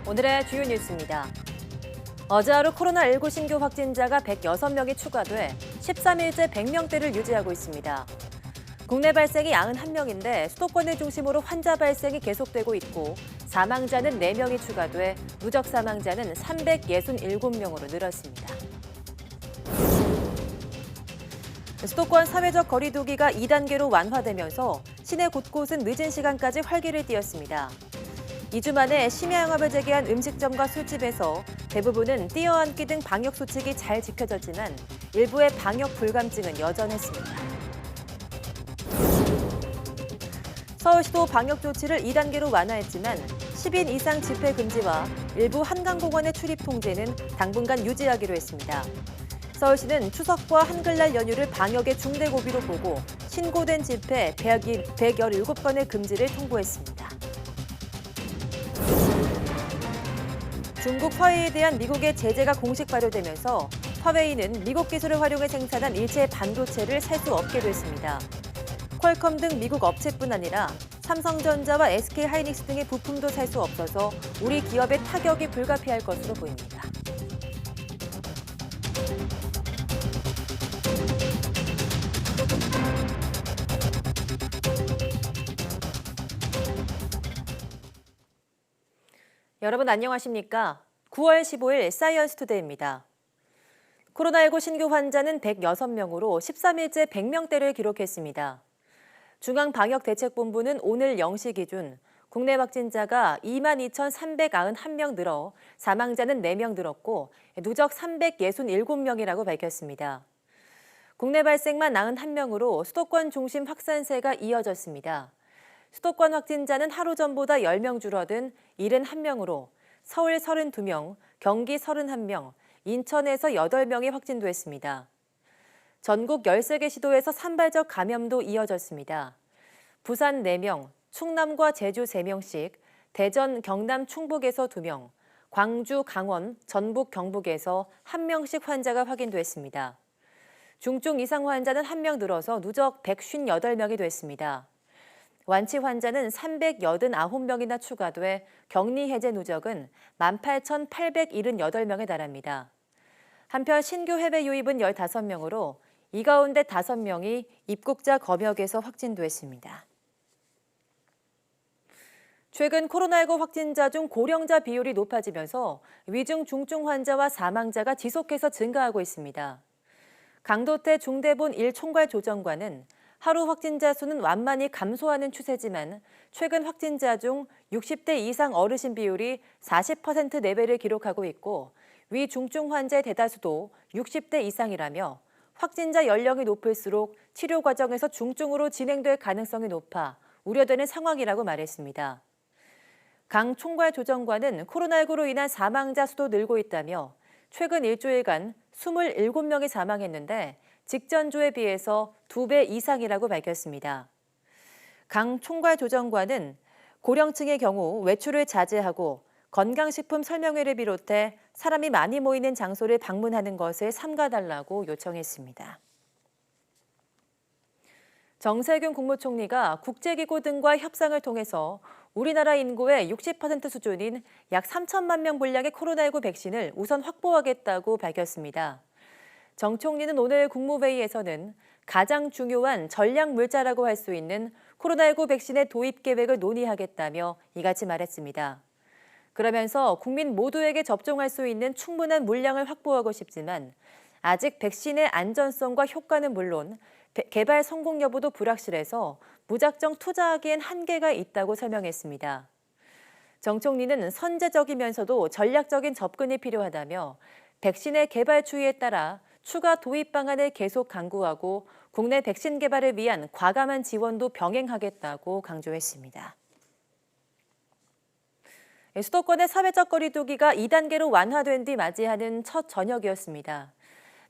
오늘의 주요 뉴스입니다. 어제 하루 코로나19 신규 확진자가 106명이 추가돼 13일째 100명대를 유지하고 있습니다. 국내 발생이 91명인데 수도권을 중심으로 환자 발생이 계속되고 있고 사망자는 4명이 추가돼 누적 사망자는 367명으로 늘었습니다. 수도권 사회적 거리 두기가 2단계로 완화되면서 시내 곳곳은 늦은 시간까지 활기를 띠었습니다. 2주 만에 심야 영업을 재개한 음식점과 술집에서 대부분은 뛰어앉기 등 방역 수칙이 잘 지켜졌지만 일부의 방역 불감증은 여전했습니다. 서울시도 방역 조치를 2단계로 완화했지만 10인 이상 집회 금지와 일부 한강공원의 출입 통제는 당분간 유지하기로 했습니다. 서울시는 추석과 한글날 연휴를 방역의 중대 고비로 보고 신고된 집회 117건의 금지를 통보했습니다. 중국 화웨이에 대한 미국의 제재가 공식 발효되면서 화웨이는 미국 기술을 활용해 생산한 일체 반도체를 살 수 없게 됐습니다. 퀄컴 등 미국 업체뿐 아니라 삼성전자와 SK하이닉스 등의 부품도 살 수 없어서 우리 기업의 타격이 불가피할 것으로 보입니다. 여러분 안녕하십니까? 9월 15일 사이언스 투데이입니다. 코로나19 신규 환자는 106명으로 13일째 100명대를 기록했습니다. 중앙방역대책본부는 오늘 0시 기준 국내 확진자가 22,391명 늘어 사망자는 4명 늘었고 누적 367명이라고 밝혔습니다. 국내 발생만 91명으로 수도권 중심 확산세가 이어졌습니다. 수도권 확진자는 하루 전보다 10명 줄어든 71명으로 서울 32명, 경기 31명, 인천에서 8명이 확진됐습니다. 전국 13개 시도에서 산발적 감염도 이어졌습니다. 부산 4명, 충남과 제주 3명씩, 대전, 경남, 충북에서 2명, 광주, 강원, 전북, 경북에서 1명씩 환자가 확인됐습니다. 중증 이상 환자는 1명 늘어서 누적 158명이 됐습니다. 완치 환자는 389명이나 추가돼 격리 해제 누적은 18,878명에 달합니다. 한편 신규 해외 유입은 15명으로 이 가운데 5명이 입국자 검역에서 확진됐습니다. 최근 코로나19 확진자 중 고령자 비율이 높아지면서 위중 중증 환자와 사망자가 지속해서 증가하고 있습니다. 강도태 중대본 1총괄조정관은 하루 확진자 수는 완만히 감소하는 추세지만 최근 확진자 중 60대 이상 어르신 비율이 40% 내외를 기록하고 있고 위중증 환자의 대다수도 60대 이상이라며 확진자 연령이 높을수록 치료 과정에서 중증으로 진행될 가능성이 높아 우려되는 상황이라고 말했습니다. 강 총괄조정관은 코로나19로 인한 사망자 수도 늘고 있다며 최근 일주일간 27명이 사망했는데 직전주에 비해서 2배 이상이라고 밝혔습니다. 강 총괄조정관은 고령층의 경우 외출을 자제하고 건강식품 설명회를 비롯해 사람이 많이 모이는 장소를 방문하는 것을 삼가달라고 요청했습니다. 정세균 국무총리가 국제기구 등과 협상을 통해서 우리나라 인구의 60% 수준인 약 3천만 명 분량의 코로나19 백신을 우선 확보하겠다고 밝혔습니다. 정 총리는 오늘 국무회의에서는 가장 중요한 전략 물자라고 할 수 있는 코로나19 백신의 도입 계획을 논의하겠다며 이같이 말했습니다. 그러면서 국민 모두에게 접종할 수 있는 충분한 물량을 확보하고 싶지만 아직 백신의 안전성과 효과는 물론 개발 성공 여부도 불확실해서 무작정 투자하기엔 한계가 있다고 설명했습니다. 정 총리는 선제적이면서도 전략적인 접근이 필요하다며 백신의 개발 추이에 따라 추가 도입 방안을 계속 강구하고 국내 백신 개발을 위한 과감한 지원도 병행하겠다고 강조했습니다. 수도권의 사회적 거리 두기가 2단계로 완화된 뒤 맞이하는 첫 저녁이었습니다.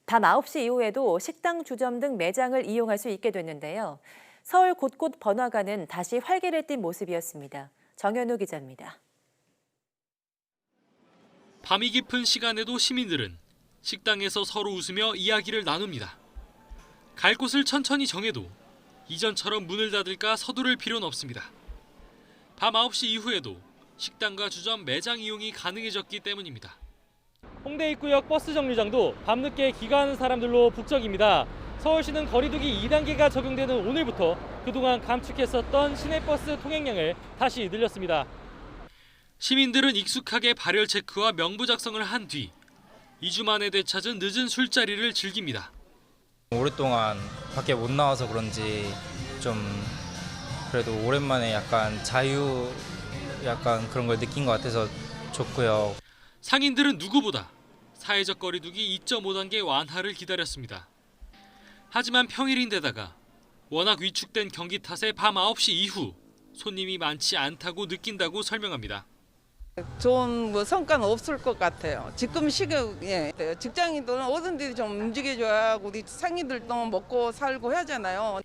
밤 9시 이후에도 식당, 주점 등 매장을 이용할 수 있게 됐는데요. 서울 곳곳 번화가는 다시 활기를 띈 모습이었습니다. 정현우 기자입니다. 밤이 깊은 시간에도 시민들은 식당에서 서로 웃으며 이야기를 나눕니다. 갈 곳을 천천히 정해도 이전처럼 문을 닫을까 서두를 필요는 없습니다. 밤 9시 이후에도 식당과 주점, 매장 이용이 가능해졌기 때문입니다. 홍대 입구역 버스 정류장도 밤늦게 귀가하는 사람들로 북적입니다. 서울시는 거리두기 2단계가 적용되는 오늘부터 그동안 감축했었던 시내버스 통행량을 다시 늘렸습니다. 시민들은 익숙하게 발열 체크와 명부 작성을 한 뒤 2주 만에 되찾은 늦은 술자리를 즐깁니다. 오랫동안 밖에 못 나와서 그런지 좀 그래도 오랜만에 약간 자유 그런 걸 느낀 것 같아서 좋고요. 상인들은 누구보다 사회적 거리두기 2.5단계 완화를 기다렸습니다. 하지만 평일인데다가 워낙 위축된 경기 탓에 밤 9시 이후 손님이 많지 않다고 느낀다고 설명합니다. 좋은 성과는 없을 것 같아요. 지금 시국에 직장인들은 어딘지 좀 움직여줘야 우리 상인들도 먹고 살고 하잖아요.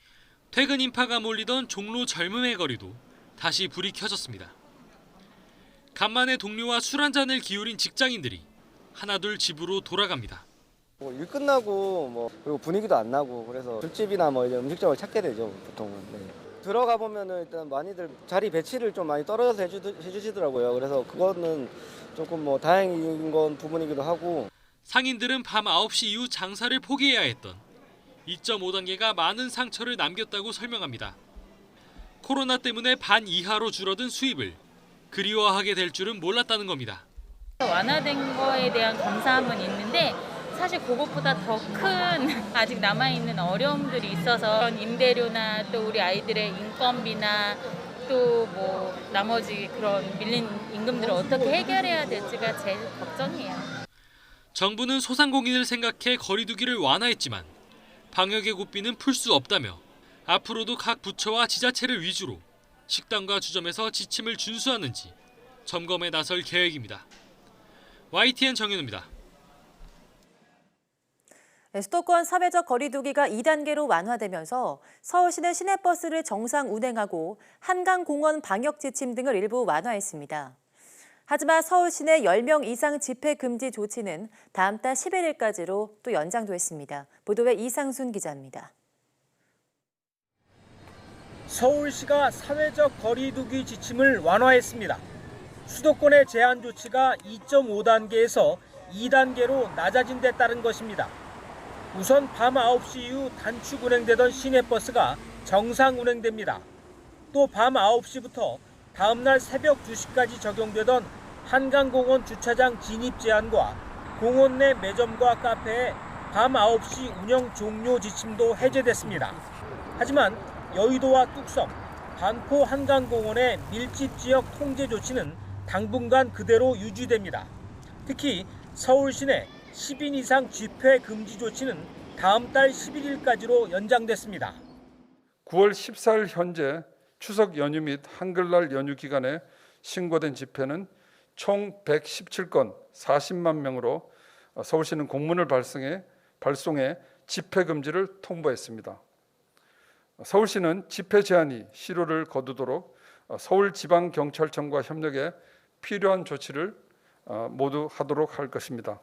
퇴근 인파가 몰리던 종로 젊음의 거리도 다시 불이 켜졌습니다. 간만에 동료와 술 한잔을 기울인 직장인들이 하나둘 집으로 돌아갑니다. 일 끝나고 그리고 분위기도 안 나고 그래서 술집이나 이제 음식점을 찾게 되죠, 보통은. 네. 들어가 보면은 일단 많이들 자리 배치를 좀 많이 떨어져서 해주시더라고요. 그래서 그거는 조금 다행인 건 부분이기도 하고. 상인들은 밤 9시 이후 장사를 포기해야 했던 2.5단계가 많은 상처를 남겼다고 설명합니다. 코로나 때문에 반 이하로 줄어든 수입을 그리워하게 될 줄은 몰랐다는 겁니다. 완화된 거에 대한 감사함은 있는데 사실 그것보다 더 큰 아직 남아있는 어려움들이 있어서 임대료나 또 우리 아이들의 인건비나 또 나머지 그런 밀린 임금들을 어떻게 해결해야 될지가 제일 걱정이에요. 정부는 소상공인을 생각해 거리두기를 완화했지만 방역의 고삐는 풀 수 없다며 앞으로도 각 부처와 지자체를 위주로 식당과 주점에서 지침을 준수하는지 점검에 나설 계획입니다. YTN 정현우입니다. 수도권 사회적 거리두기가 2단계로 완화되면서 서울시는 시내버스를 정상 운행하고 한강공원 방역 지침 등을 일부 완화했습니다. 하지만 서울시내 10명 이상 집회 금지 조치는 다음 달 11일까지로 또 연장됐습니다. 보도에 이상순 기자입니다. 서울시가 사회적 거리두기 지침을 완화했습니다. 수도권의 제한 조치가 2.5단계에서 2단계로 낮아진 데 따른 것입니다. 우선 밤 9시 이후 단축 운행되던 시내버스가 정상 운행됩니다. 또 밤 9시부터 다음날 새벽 2시까지 적용되던 한강공원 주차장 진입 제한과 공원 내 매점과 카페의 밤 9시 운영 종료 지침도 해제됐습니다. 하지만 여의도와 뚝섬, 반포 한강공원의 밀집 지역 통제 조치는 당분간 그대로 유지됩니다. 특히 서울 시내 10인 이상 집회 금지 조치는 다음 달 11일까지로 연장됐습니다. 9월 14일 현재 추석 연휴 및 한글날 연휴 기간에 신고된 집회는 총 117건 40만 명으로 서울시는 공문을 발송해 집회 금지를 통보했습니다. 서울시는 집회 제한이 실효를 거두도록 서울지방경찰청과 협력해 필요한 조치를 모두 하도록 할 것입니다.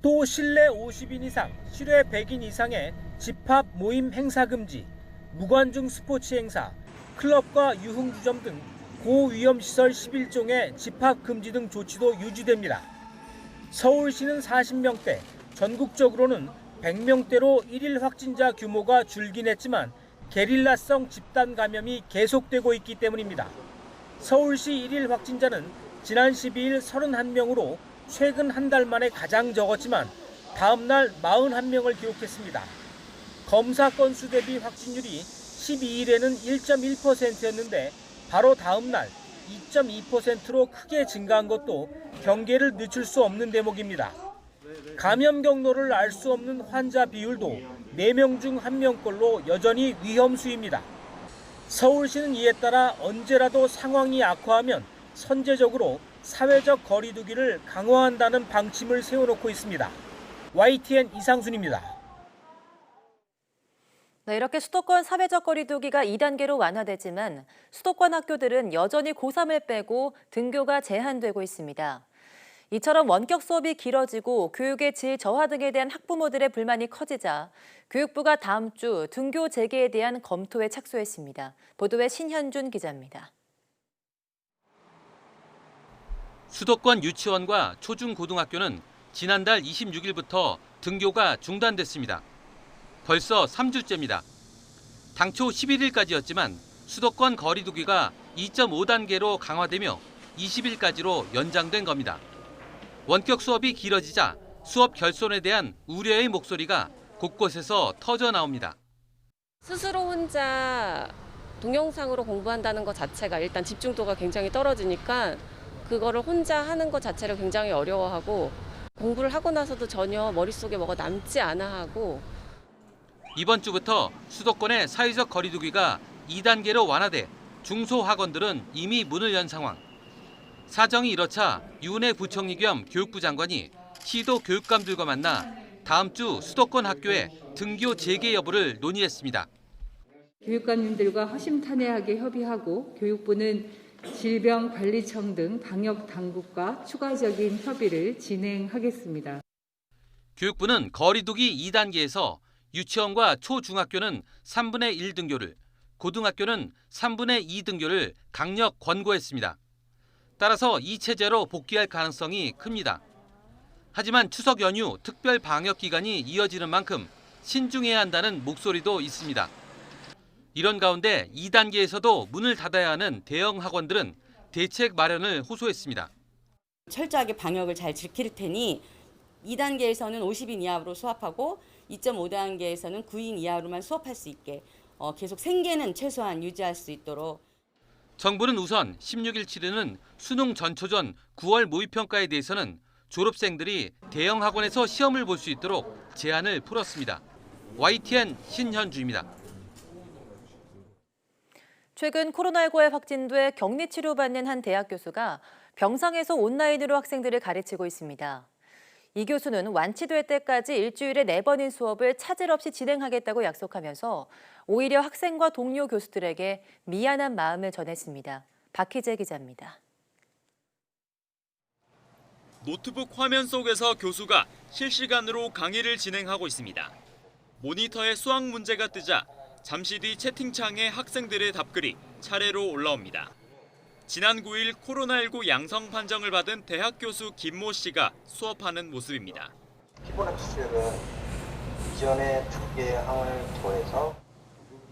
또 실내 50인 이상, 실외 100인 이상의 집합 모임 행사 금지, 무관중 스포츠 행사, 클럽과 유흥주점 등 고위험시설 11종의 집합 금지 등 조치도 유지됩니다. 서울시는 40명대, 전국적으로는 100명대로 1일 확진자 규모가 줄긴 했지만 게릴라성 집단 감염이 계속되고 있기 때문입니다. 서울시 1일 확진자는 지난 12일 31명으로 최근 한 달 만에 가장 적었지만 다음 날 41명을 기록했습니다. 검사 건수 대비 확진율이 12일에는 1.1%였는데 바로 다음 날 2.2%로 크게 증가한 것도 경계를 늦출 수 없는 대목입니다. 감염 경로를 알 수 없는 환자 비율도 4명 중 1명꼴로 여전히 위험수입니다. 서울시는 이에 따라 언제라도 상황이 악화하면 선제적으로 사회적 거리두기를 강화한다는 방침을 세워놓고 있습니다. YTN 이상순입니다. 네, 이렇게 수도권 사회적 거리두기가 2단계로 완화되지만 수도권 학교들은 여전히 고3을 빼고 등교가 제한되고 있습니다. 이처럼 원격 수업이 길어지고 교육의 질 저하 등에 대한 학부모들의 불만이 커지자 교육부가 다음 주 등교 재개에 대한 검토에 착수했습니다. 보도에 신현준 기자입니다. 수도권 유치원과 초중고등학교는 지난달 26일부터 등교가 중단됐습니다. 벌써 3주째입니다. 당초 11일까지였지만 수도권 거리두기가 2.5단계로 강화되며 20일까지로 연장된 겁니다. 원격 수업이 길어지자 수업 결손에 대한 우려의 목소리가 곳곳에서 터져 나옵니다. 스스로 혼자 동영상으로 공부한다는 것 자체가 일단 집중도가 굉장히 떨어지니까 그거를 혼자 하는 것 자체를 굉장히 어려워하고 공부를 하고 나서도 전혀 머릿속에 뭐가 남지 않아 하고 이번 주부터 수도권의 사회적 거리두기가 2단계로 완화돼 중소학원들은 이미 문을 연 상황. 사정이 이렇자 유은혜 부총리 겸 교육부 장관이 시도 교육감들과 만나 다음 주 수도권 학교의 등교 재개 여부를 논의했습니다. 교육감님들과 허심탄회하게 협의하고 교육부는 질병관리청 등 방역 당국과 추가적인 협의를 진행하겠습니다. 교육부는 거리두기 2단계에서 유치원과 초중학교는 3분의 1 등교를, 고등학교는 3분의 2 등교를 강력 권고했습니다. 따라서 이 체제로 복귀할 가능성이 큽니다. 하지만 추석 연휴 특별 방역 기간이 이어지는 만큼 신중해야 한다는 목소리도 있습니다. 이런 가운데 2단계에서도 문을 닫아야 하는 대형 학원들은 대책 마련을 호소했습니다. 철저하게 방역을 잘 지킬 테니 2단계에서는 50인 이하로 수업하고 2.5단계에서는 9인 이하로만 수업할 수 있게 계속 생계는 최소한 유지할 수 있도록. 정부는 우선 16일 치르는 수능 전초전 9월 모의평가에 대해서는 졸업생들이 대형 학원에서 시험을 볼 수 있도록 제한을 풀었습니다. YTN 신현주입니다. 최근 코로나19에 확진돼 격리 치료받는 한 대학 교수가 병상에서 온라인으로 학생들을 가르치고 있습니다. 이 교수는 완치될 때까지 일주일에 4번인 수업을 차질 없이 진행하겠다고 약속하면서 오히려 학생과 동료 교수들에게 미안한 마음을 전했습니다. 박희재 기자입니다. 노트북 화면 속에서 교수가 실시간으로 강의를 진행하고 있습니다. 모니터에 수학 문제가 뜨자 잠시 뒤 채팅창에 학생들의 답글이 차례로 올라옵니다. 지난 9일 코로나19 양성 판정을 받은 대학 교수 김모 씨가 수업하는 모습입니다. 피부나 수술은 이전에 2개의 항을 더해서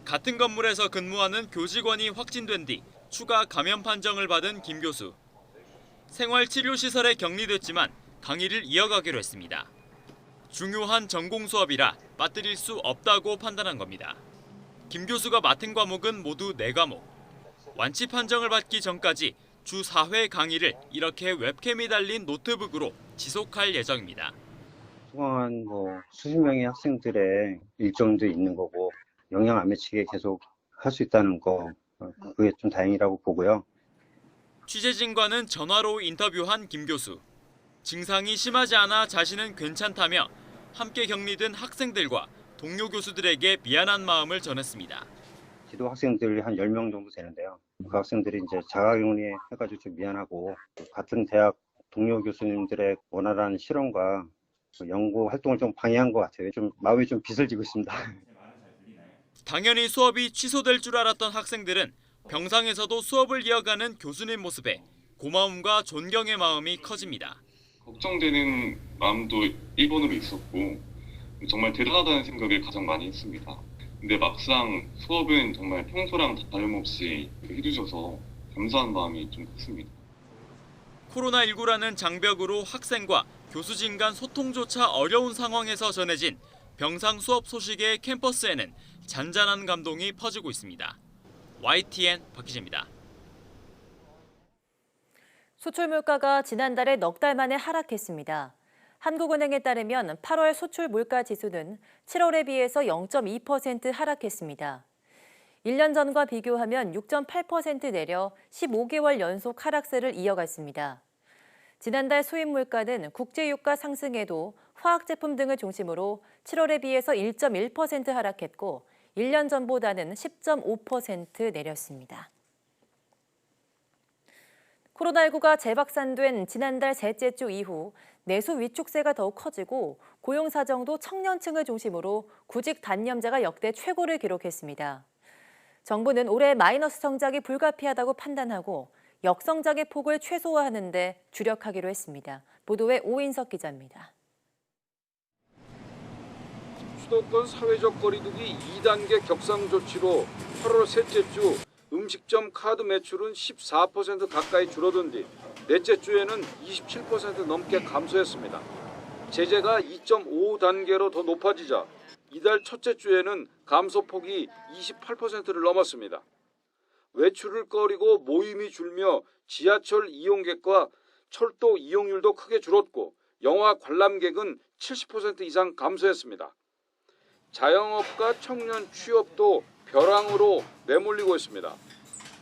같은 건물에서 근무하는 교직원이 확진된 뒤 추가 감염 판정을 받은 김 교수. 생활치료시설에 격리됐지만 강의를 이어가기로 했습니다. 중요한 전공 수업이라 빠뜨릴 수 없다고 판단한 겁니다. 김 교수가 맡은 과목은 모두 4과목. 완치 판정을 받기 전까지 주 4회 강의를 이렇게 웹캠이 달린 노트북으로 지속할 예정입니다. 수강한 수십 명의 학생들의 일정도 있는 거고 영향 안 미치게 계속 할 수 있다는 거 그게 좀 다행이라고 보고요. 취재진과는 전화로 인터뷰한 김 교수. 증상이 심하지 않아 자신은 괜찮다며 함께 격리된 학생들과 동료 교수들에게 미안한 마음을 전했습니다. 지도 학생들이 한 10명 정도 되는데요. 그 학생들이 이제 자가격리 해가지고 좀 미안하고 같은 대학 동료 교수님들의 원활한 실험과 연구 활동을 좀 방해한 것 같아요. 좀 마음이 좀 비슬지고 있습니다. 당연히 수업이 취소될 줄 알았던 학생들은 병상에서도 수업을 이어가는 교수님 모습에 고마움과 존경의 마음이 커집니다. 걱정되는 마음도 일본으로 있었고 정말 대단하다는 생각을 가장 많이 했습니다. 근데 막상 수업은 정말 평소랑 다름없이 해주셔서 감사한 마음이 좀 컸습니다. 코로나19라는 장벽으로 학생과 교수진 간 소통조차 어려운 상황에서 전해진 병상 수업 소식의 캠퍼스에는 잔잔한 감동이 퍼지고 있습니다. YTN 박희재입니다. 수출 물가가 지난달에 넉 달 만에 하락했습니다. 한국은행에 따르면 8월 수출 물가 지수는 7월에 비해서 0.2% 하락했습니다. 1년 전과 비교하면 6.8% 내려 15개월 연속 하락세를 이어갔습니다. 지난달 수입 물가는 국제유가 상승에도 화학제품 등을 중심으로 7월에 비해서 1.1% 하락했고 1년 전보다는 10.5% 내렸습니다. 코로나19가 재확산된 지난달 셋째 주 이후 내수 위축세가 더욱 커지고 고용 사정도 청년층을 중심으로 구직 단념자가 역대 최고를 기록했습니다. 정부는 올해 마이너스 성장이 불가피하다고 판단하고 역성장의 폭을 최소화하는 데 주력하기로 했습니다. 보도에 오인석 기자입니다. 수도권 사회적 거리두기 2단계 격상 조치로 8월 셋째 주 음식점 카드 매출은 14% 가까이 줄어든 뒤 넷째 주에는 27% 넘게 감소했습니다. 제재가 2.5단계로 더 높아지자 이달 첫째 주에는 감소폭이 28%를 넘었습니다. 외출을 꺼리고 모임이 줄며 지하철 이용객과 철도 이용률도 크게 줄었고 영화 관람객은 70% 이상 감소했습니다. 자영업과 청년 취업도 벼랑으로 내몰리고 있습니다.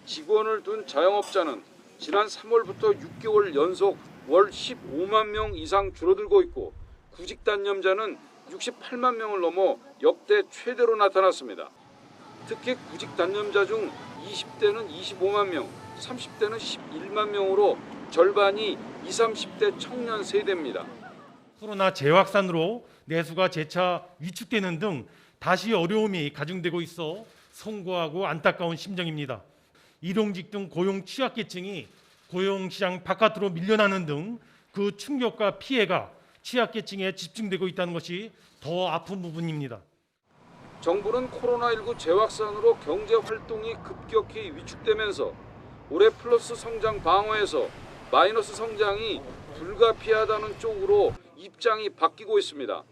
직원을 둔 자영업자는 지난 3월부터 6개월 연속 월 15만 명 이상 줄어들고 있고 구직 단념자는 68만 명을 넘어 역대 최대로 나타났습니다. 특히 구직 단념자 중 20대는 25만 명, 30대는 11만 명으로 절반이 20, 30대 청년 세대입니다. 코로나 재확산으로 내수가 재차 위축되는 등 다시 어려움이 가중되고 있어 송구하고 안타까운 심정입니다. 일용직 등 고용 취약계층이 고용시장 바깥으로 밀려나는 등 그 충격과 피해가 취약계층에 집중되고 있다는 것이 더 아픈 부분입니다. 정부는 코로나19 재확산으로 경제 활동이 급격히 위축되면서 올해 플러스 성장 방어에서 마이너스 성장이 불가피하다는 쪽으로 입장이 바뀌고 있습니다.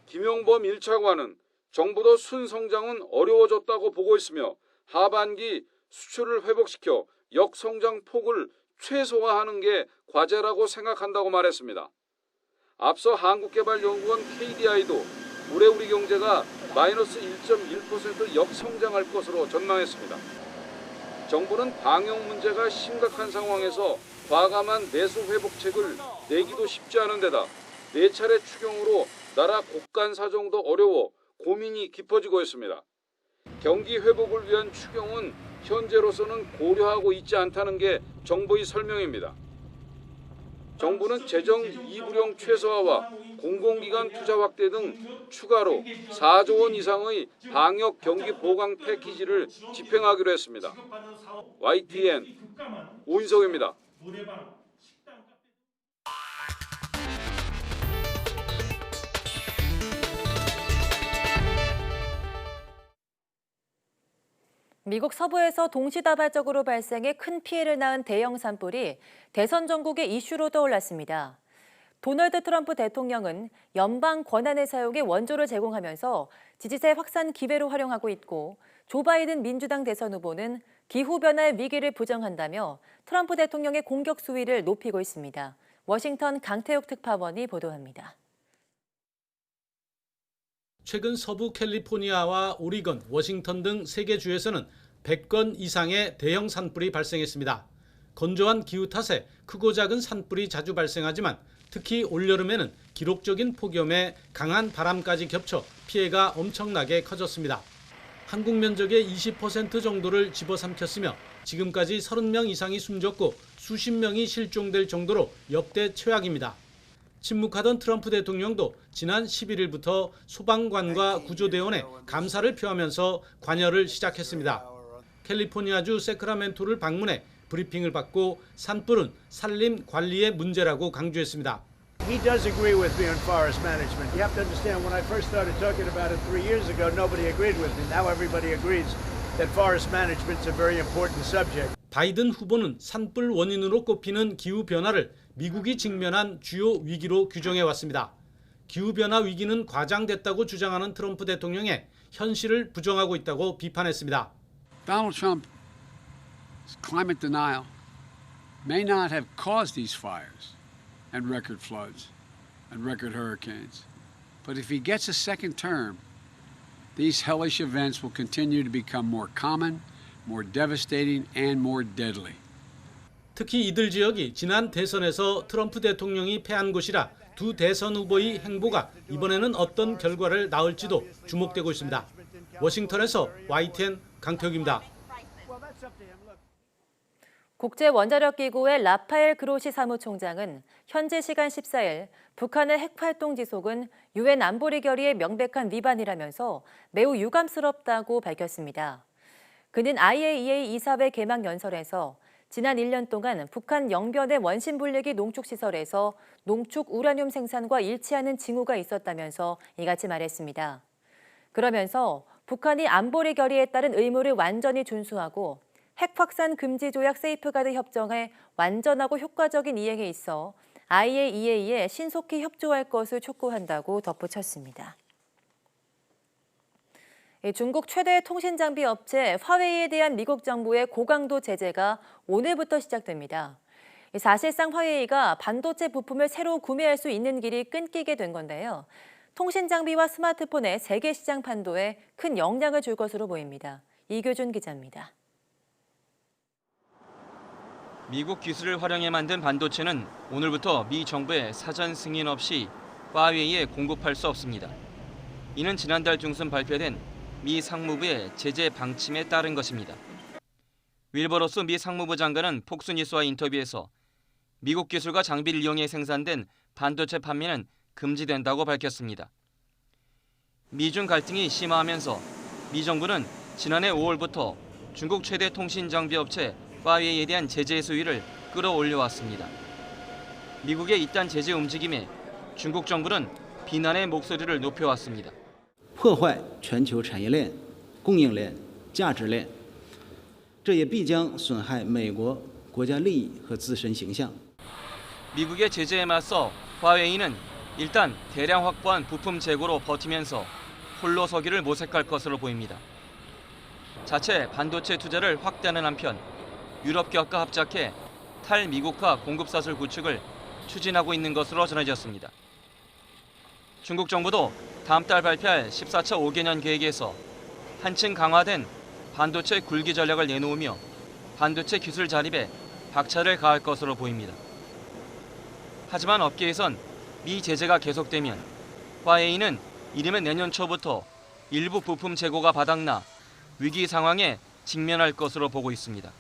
김용범 1차관은 정부도 순성장은 어려워졌다고 보고 있으며 하반기 수출을 회복시켜 역성장 폭을 최소화하는 게 과제라고 생각한다고 말했습니다. 앞서 한국개발연구원 KDI도 올해 우리 경제가 마이너스 1.1% 역성장할 것으로 전망했습니다. 정부는 방역 문제가 심각한 상황에서 과감한 내수 회복책을 내기도 쉽지 않은 데다 4차례 추경으로 나라 곳간 사정도 어려워 고민이 깊어지고 있습니다. 경기 회복을 위한 추경은 현재로서는 고려하고 있지 않다는 게 정부의 설명입니다. 정부는 재정 이부령 최소화와 공공기관 투자 확대 등 추가로 4조 원 이상의 방역 경기 보강 패키지를 집행하기로 했습니다. YTN 오인석입니다. 미국 서부에서 동시다발적으로 발생해 큰 피해를 낳은 대형 산불이 대선 전국의 이슈로 떠올랐습니다. 도널드 트럼프 대통령은 연방 권한을 사용해 원조를 제공하면서 지지세 확산 기회로 활용하고 있고 조 바이든 민주당 대선 후보는 기후변화의 위기를 부정한다며 트럼프 대통령의 공격 수위를 높이고 있습니다. 워싱턴 강태욱 특파원이 보도합니다. 최근 서부 캘리포니아와 오리건, 워싱턴 등 3개 주에서는 100건 이상의 대형 산불이 발생했습니다. 건조한 기후 탓에 크고 작은 산불이 자주 발생하지만 특히 올여름에는 기록적인 폭염에 강한 바람까지 겹쳐 피해가 엄청나게 커졌습니다. 한국 면적의 20% 정도를 집어삼켰으며 지금까지 30명 이상이 숨졌고 수십 명이 실종될 정도로 역대 최악입니다. 침묵하던 트럼프 대통령도 지난 11일부터 소방관과 구조대원에 감사를 표하면서 관여를 시작했습니다. 캘리포니아주 세크라멘토를 방문해 브리핑을 받고 산불은 산림 관리의 문제라고 강조했습니다. He does agree with me on forest management. You have to understand, when I first started talking about it 3 years ago, nobody agreed with me. Now everybody agrees that forest management is a very important subject. 바이든 후보는 산불 원인으로 꼽히는 기후변화를 미국이 직면한 주요 위기로 규정해 왔습니다. 기후변화 위기는 과장됐다고 주장하는 트럼프 대통령의 현실을 부정하고 있다고 비판했습니다. Donald Trump's climate denial may not have caused these fires and record floods and record hurricanes. But if he gets a second term, these hellish events will continue to become more common, more devastating, and more deadly. 특히 이들 지역이 지난 대선에서 트럼프 대통령이 패한 곳이라 두 대선 후보의 행보가 이번에는 어떤 결과를 낳을지도 주목되고 있습니다. 워싱턴에서 YTN 강태욱입니다. 국제원자력기구의 라파엘 그로시 사무총장은 현지 시간 14일 북한의 핵활동 지속은 유엔 안보리 결의의 명백한 위반이라면서 매우 유감스럽다고 밝혔습니다. 그는 IAEA 이사회 개막 연설에서 지난 1년 동안 북한 영변의 원심분리기 농축시설에서 농축 우라늄 생산과 일치하는 징후가 있었다면서 이같이 말했습니다. 그러면서 북한이 안보리 결의에 따른 의무를 완전히 준수하고 핵 확산 금지 조약 세이프가드 협정의 완전하고 효과적인 이행에 있어 IAEA에 신속히 협조할 것을 촉구한다고 덧붙였습니다. 중국 최대 통신장비 업체 화웨이에 대한 미국 정부의 고강도 제재가 오늘부터 시작됩니다. 사실상 화웨이가 반도체 부품을 새로 구매할 수 있는 길이 끊기게 된 건데요. 통신장비와 스마트폰의 세계 시장 판도에 큰 영향을 줄 것으로 보입니다. 이교준 기자입니다. 미국 기술을 활용해 만든 반도체는 오늘부터 미 정부의 사전 승인 없이 화웨이에 공급할 수 없습니다. 이는 지난달 중순 발표된 미 상무부의 제재 방침에 따른 것입니다. 윌버로스 미 상무부 장관은 폭스뉴스와 인터뷰에서 미국 기술과 장비를 이용해 생산된 반도체 판매는 금지된다고 밝혔습니다. 미중 갈등이 심화하면서 미 정부는 지난해 5월부터 중국 최대 통신 장비 업체 화웨이에 대한 제재 수위를 끌어올려왔습니다. 미국의 이딴 제재 움직임에 중국 정부는 비난의 목소리를 높여왔습니다. 破坏全球产业链、供应链、价值链，这也必将损害美国国家利益和自身形象。 미국의 제재에 맞서 화웨이는 일단 대량 확보한 부품 재고로 버티면서 홀로 서기를 모색할 것으로 보입니다. 자체 반도체 투자를 확대하는 한편 유럽 기업과 합작해 탈미국화 공급사슬 구축을 추진하고 있는 것으로 전해졌습니다. 중국 정부도 다음 달 발표할 14차 5개년 계획에서 한층 강화된 반도체 굴기 전략을 내놓으며 반도체 기술 자립에 박차를 가할 것으로 보입니다. 하지만 업계에선 미 제재가 계속되면 화웨이는 이르면 내년 초부터 일부 부품 재고가 바닥나 위기 상황에 직면할 것으로 보고 있습니다.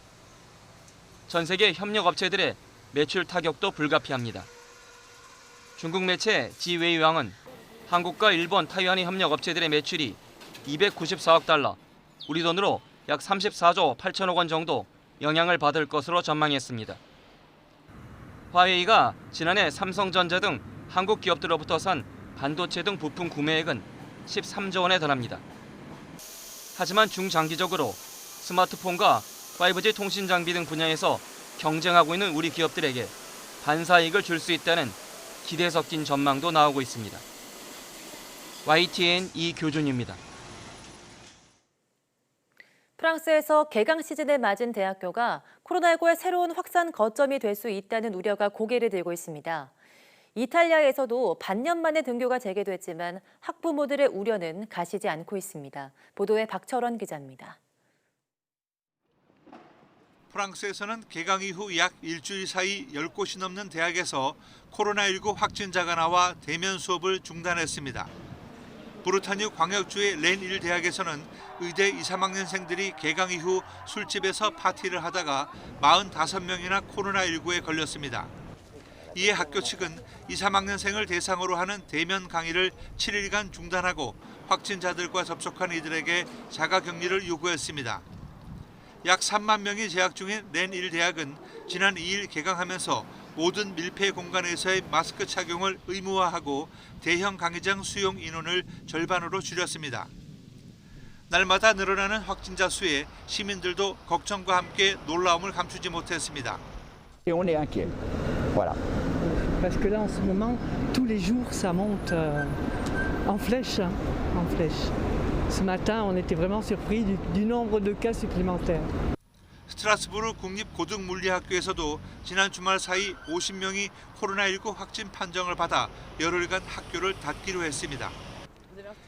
전 세계 협력업체들의 매출 타격도 불가피합니다. 중국 매체 지웨이왕은 한국과 일본, 타이완의 협력업체들의 매출이 294억 달러, 우리 돈으로 약 34조 8천억 원 정도 영향을 받을 것으로 전망했습니다. 화웨이가 지난해 삼성전자 등 한국 기업들로부터 산 반도체 등 부품 구매액은 13조 원에 달합니다. 하지만 중장기적으로 스마트폰과 5G 통신 장비 등 분야에서 경쟁하고 있는 우리 기업들에게 반사이익을 줄 수 있다는 기대 섞인 전망도 나오고 있습니다. YTN 이교준입니다. 프랑스에서 개강 시즌을 맞은 대학교가 코로나19의 새로운 확산 거점이 될 수 있다는 우려가 고개를 들고 있습니다. 이탈리아에서도 반년 만에 등교가 재개됐지만 학부모들의 우려는 가시지 않고 있습니다. 보도에 박철원 기자입니다. 프랑스에서는 개강 이후 약 일주일 사이 10곳이 넘는 대학에서 코로나19 확진자가 나와 대면 수업을 중단했습니다. 브루타뉴 광역주의 렌1 대학에서는 의대 2, 3학년생들이 개강 이후 술집에서 파티를 하다가 45명이나 코로나19에 걸렸습니다. 이에 학교 측은 2, 3학년생을 대상으로 하는 대면 강의를 7일간 중단하고 확진자들과 접촉한 이들에게 자가격리를 요구했습니다. 약 3만 명이 재학 중인 렌1 대학은 지난 2일 개강하면서 모든 밀폐 공간에서의 마스크 착용을 의무화하고 대형 강의장 수용 인원을 절반으로 줄였습니다. 날마다 늘어나는 확진자 수에 시민들도 걱정과 함께 놀라움을 감추지 못했습니다. On est inquiet. Voilà. Parce que là en ce moment tous les jours ça monte en flèche, en flèche. Ce matin on était vraiment surpris du nombre de cas supplémentaires. 스트라스부르 국립고등물리학교에서도 지난 주말 사이 50명이 코로나19 확진 판정을 받아 열흘간 학교를 닫기로 했습니다.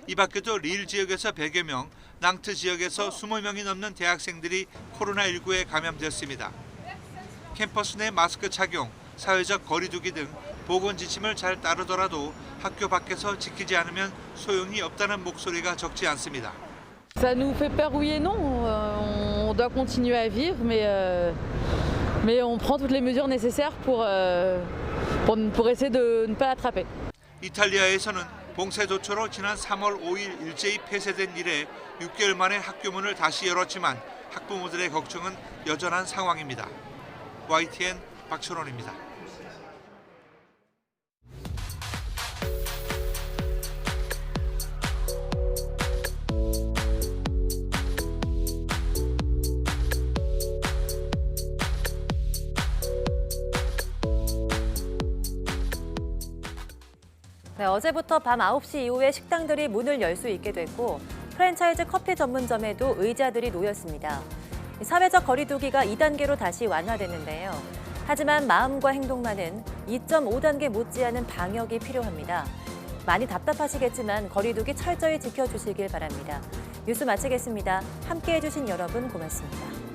이 밖에도 릴 지역에서 100여 명, 낭트 지역에서 20명이 넘는 대학생들이 코로나19에 감염됐습니다. 캠퍼스 내 마스크 착용, 사회적 거리두기 등 보건 지침을 잘 따르더라도 학교 밖에서 지키지 않으면 소용이 없다는 목소리가 적지 않습니다. Ça nous fait peur, oui et non. On doit continuer à vivre, mais on prend toutes les mesures nécessaires pour essayer de ne pas attraper. 이탈리아에서는 봉쇄조처로 지난 3월 5일 일제히 폐쇄된 이래 6개월 만에 학교 문을 다시 열었지만 학부모들의 걱정은 여전한 상황입니다. YTN 박철원입니다. 네, 어제부터 밤 9시 이후에 식당들이 문을 열 수 있게 됐고 프랜차이즈 커피 전문점에도 의자들이 놓였습니다. 사회적 거리두기가 2단계로 다시 완화됐는데요. 하지만 마음과 행동만은 2.5단계 못지않은 방역이 필요합니다. 많이 답답하시겠지만 거리두기 철저히 지켜주시길 바랍니다. 뉴스 마치겠습니다. 함께해 주신 여러분 고맙습니다.